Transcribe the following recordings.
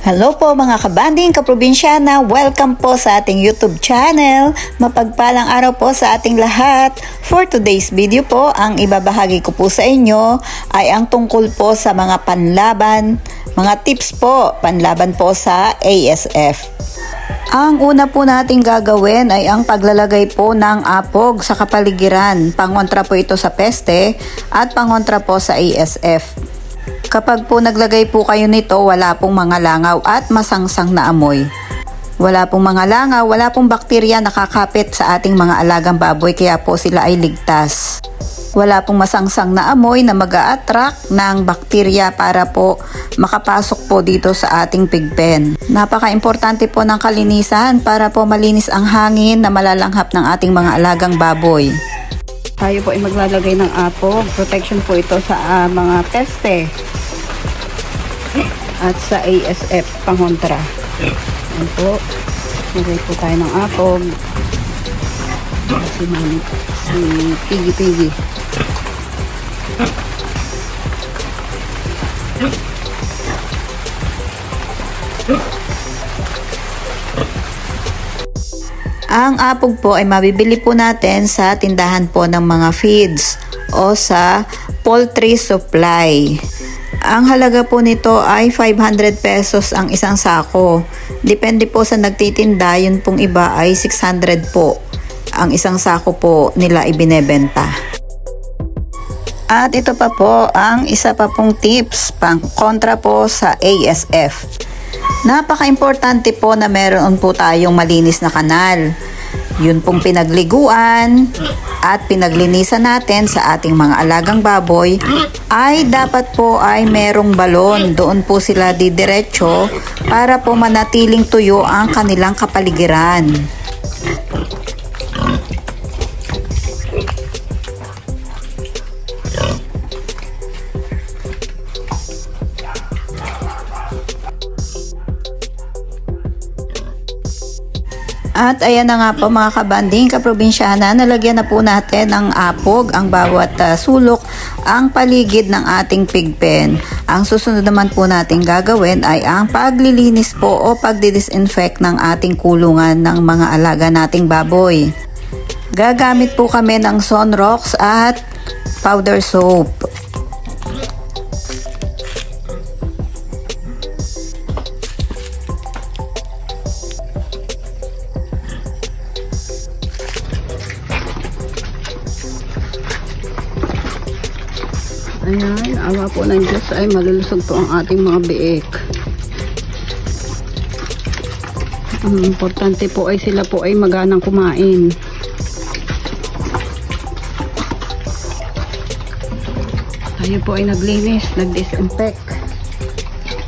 Hello po mga kabanding kaprobinsyana, welcome po sa ating YouTube channel. Mapagpalang araw po sa ating lahat. For today's video po, ang ibabahagi ko po sa inyo ay ang tungkol po sa mga panlaban, mga tips po, panlaban po sa ASF. Ang una po nating gagawin ay ang paglalagay po ng apog sa kapaligiran. Pangontra po ito sa peste at pangontra po sa ASF. Kapag po naglagay po kayo nito, wala pong mga langaw at masangsang na amoy. Wala pong mga langaw, wala pong bakterya nakakapit sa ating mga alagang baboy, kaya po sila ay ligtas. Wala pong masangsang na amoy na mag-a-attract ng bakterya para po makapasok po dito sa ating pig pen. Napaka-importante po ng kalinisan para po malinis ang hangin na malalanghap ng ating mga alagang baboy. Tayo po ay maglalagay ng apog. Protection po ito sa mga peste at sa ASF pangontra. Ayan po. Lagay po tayo ng apog. Si Piggy. Ang apog po ay mabibili po natin sa tindahan po ng mga feeds o sa poultry supply. Ang halaga po nito ay 500 pesos ang isang sako. Depende po sa nagtitinda, yun pong iba ay 600 po. Ang isang sako po nila ibinebenta. At ito pa po ang isa pa pong tips pang kontra po sa ASF. Napaka-importante po na meron po tayong malinis na kanal. Yun pong pinagliguan at pinaglinisan natin sa ating mga alagang baboy ay dapat po ay merong balon. Doon po sila didiretso para po manatiling tuyo ang kanilang kapaligiran. At ayan na nga po mga kabanding kaprobinsyana, nalagyan na po natin ng apog ang bawat sulok, ang paligid ng ating pig pen. Ang susunod naman po natin gagawin ay ang paglilinis po o pagdidisinfect ng ating kulungan ng mga alaga nating baboy. Gagamit po kami ng Sunrox at powder soap. Ayan, awa po ng Diyos ay malulusog po ang ating mga biik. Ang importante po ay sila po ay maganang kumain. Tayo po ay naglinis, nag-disinfect.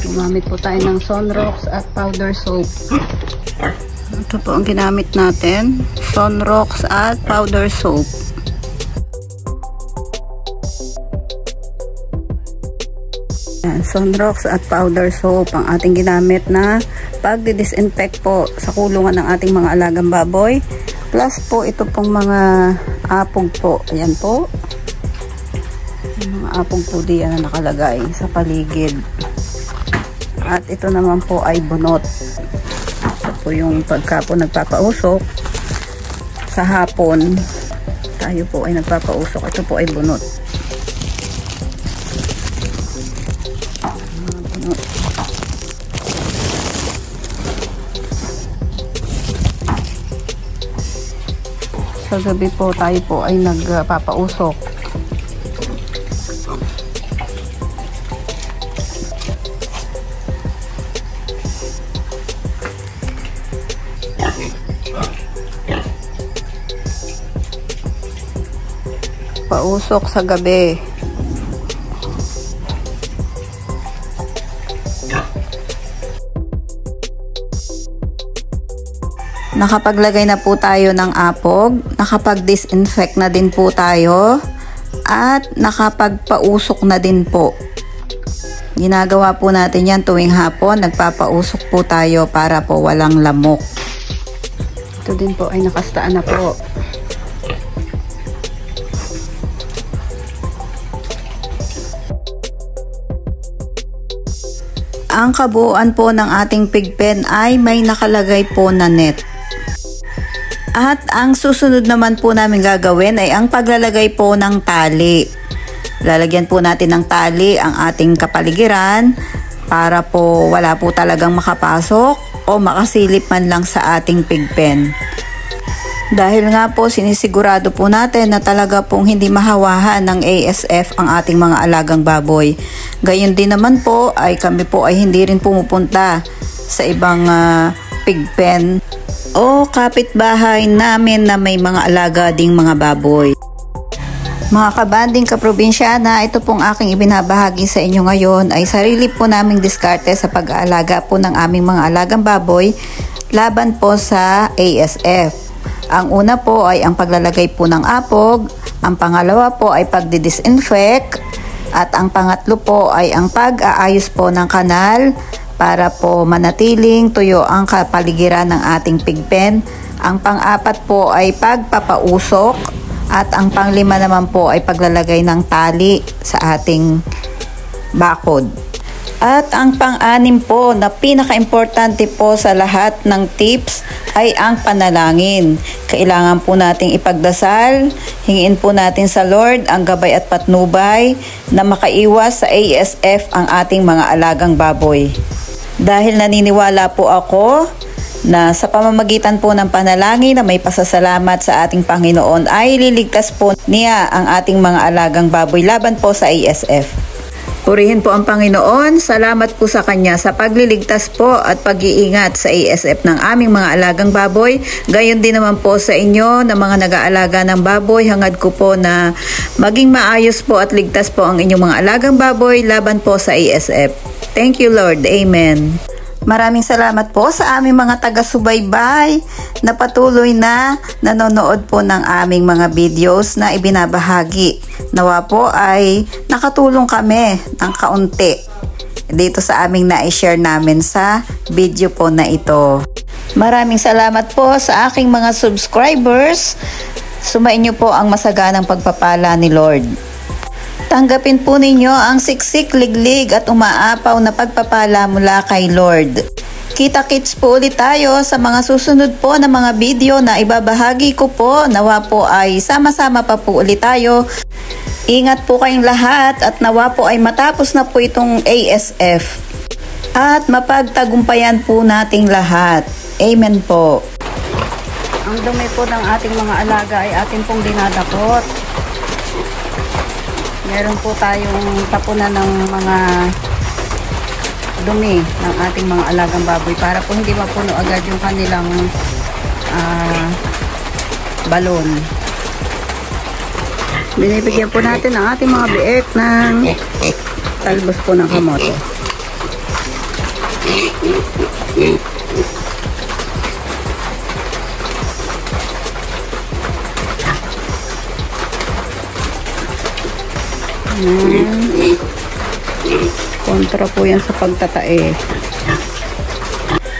Gumamit po tayo ng Sunrox at powder soap. Ito po ang ginamit natin, Sunrox at powder soap. Sunrox at powder soap ang ating ginamit na pagdi-disinfect po sa kulungan ng ating mga alagang baboy. Plus po ito pong mga apog po. Ayan po. Yung mga apog po diyan na nakalagay sa paligid. At ito naman po ay bunot. Ito po yung pagka po nagpapausok sa hapon. Tayo po ay nagpapausok. Ito po ay bunot. Sa gabi po tayo po ay nagpapausok. Pausok sa gabi. Nakapaglagay na po tayo ng apog, nakapag-disinfect na din po tayo, at nakapagpausok na din po. Ginagawa po natin yan tuwing hapon, nagpapausok po tayo para po walang lamok. Ito din po ay nakastaan na po. Ang kabuuan po ng ating pig pen ay may nakalagay po na net. At ang susunod naman po namin gagawin ay ang paglalagay po ng tali. Lalagyan po natin ng tali ang ating kapaligiran para po wala po talagang makapasok o makasilip man lang sa ating pig pen. Dahil nga po sinisigurado po natin na talaga pong hindi mahawahan ng ASF ang ating mga alagang baboy. Gayon din naman po ay kami po ay hindi rin pumupunta sa ibang pig pen o kapitbahay namin na may mga alaga ding mga baboy. Mga kabanding kaprobinsyana, ito pong aking ibinabahagi sa inyo ngayon ay sarili po naming diskarte sa pag-aalaga po ng aming mga alagang baboy laban po sa ASF. Ang una po ay ang paglalagay po ng apog, ang pangalawa po ay pagdi-disinfect, at ang pangatlo po ay ang pag-aayos po ng kanal para po manatiling tuyo ang kapaligiran ng ating pig pen. Ang pang-apat po ay pagpapausok at ang panglima naman po ay paglalagay ng tali sa ating bakod. At ang pang-anim po na pinaka-importante po sa lahat ng tips ay ang panalangin. Kailangan po nating ipagdasal, hingin po natin sa Lord ang gabay at patnubay na makaiwas sa ASF ang ating mga alagang baboy. Dahil naniniwala po ako na sa pamamagitan po ng panalangin na may pasasalamat sa ating Panginoon ay liligtas po niya ang ating mga alagang baboy laban po sa ASF. Purihin po ang Panginoon, salamat po sa Kanya sa pagliligtas po at pag-iingat sa ASF ng aming mga alagang baboy. Gayon din naman po sa inyo na mga nag-aalaga ng baboy, hangad ko po na maging maayos po at ligtas po ang inyong mga alagang baboy laban po sa ASF. Thank you Lord, Amen. Maraming salamat po sa aming mga taga-subaybay na patuloy na nanonood po ng aming mga videos na ibinabahagi. Nawa po ay nakatulong kami ng kaunti dito sa aming na-share namin sa video po na ito. Maraming salamat po sa aking mga subscribers. Sumainyo po ang masaganang pagpapala ni Lord. Tanggapin po ninyo ang siksik, liglig at umaapaw na pagpapala mula kay Lord. Kita-kits po ulit tayo sa mga susunod po na mga video na ibabahagi ko po. Nawa po ay sama-sama pa po ulit tayo. Ingat po kayong lahat at nawa po ay matapos na po itong ASF. At mapagtagumpayan po nating lahat. Amen po. Ang dumi po ng ating mga alaga ay ating pong dinadakot. Meron po tayong tapunan ng mga dumi ng ating mga alagang baboy para po hindi mapuno agad yung kanilang balon. Binibigyan po natin ang ating mga biek ng talbos po ng kamote. Kontra po yan sa pagtatae.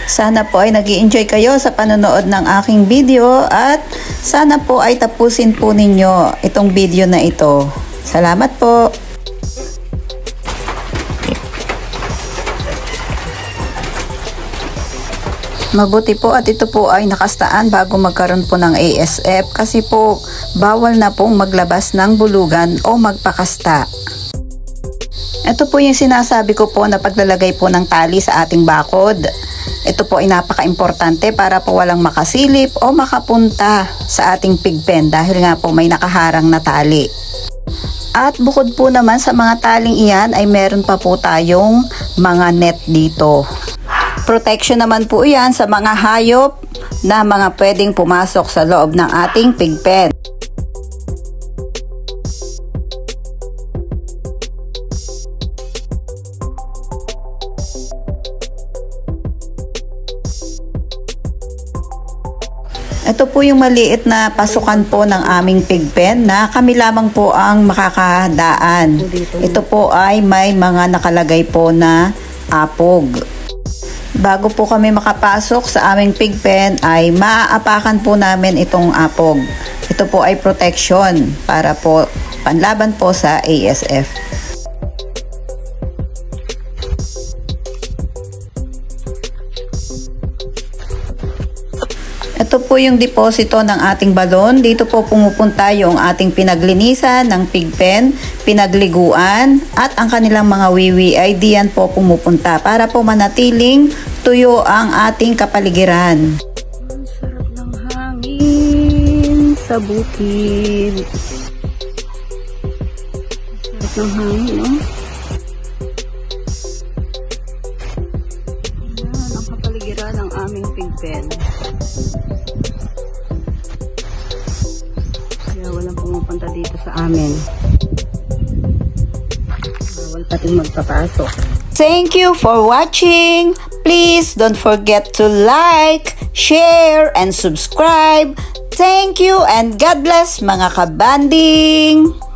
Sana po ay nag-i-enjoy kayo sa panonood ng aking video at sana po ay tapusin po ninyo itong video na ito. Salamat po. Mabuti po at ito po ay nakastaan bago magkaroon po ng ASF kasi po bawal na pong maglabas ng bulugan o magpakasta. Ito po yung sinasabi ko po na paglalagay po ng tali sa ating bakod. Ito po ay napaka-importante para po walang makasilip o makapunta sa ating pig pen dahil nga po may nakaharang na tali. At bukod po naman sa mga taling iyan ay meron pa po tayong mga net dito. Protection naman po yan sa mga hayop na mga pwedeng pumasok sa loob ng ating pig pen. Ito po yung maliit na pasukan po ng aming pig pen na kami lamang po ang makakadaan. Ito po ay may mga nakalagay po na apog. Bago po kami makapasok sa aming pig pen ay maaapakan po namin itong apog. Ito po ay protection para po panlaban po sa ASF. Ito po yung deposito ng ating balon. Dito po pumupunta yung ating pinaglinisan ng pig pen, pinagliguan, at ang kanilang mga wiwi ay diyan po pumupunta para po manatiling tuyo ang ating kapaligiran. Ang sarap ng hangin sa bukid. Ang sarap ng hangin, no? Yan ang kapaligiran ng aming pig pen. Walang pumupunta dito sa amin. Bawal pating magpapasok. Thank you for watching. Please don't forget to like, share, and subscribe. Thank you and God bless mga kabanding!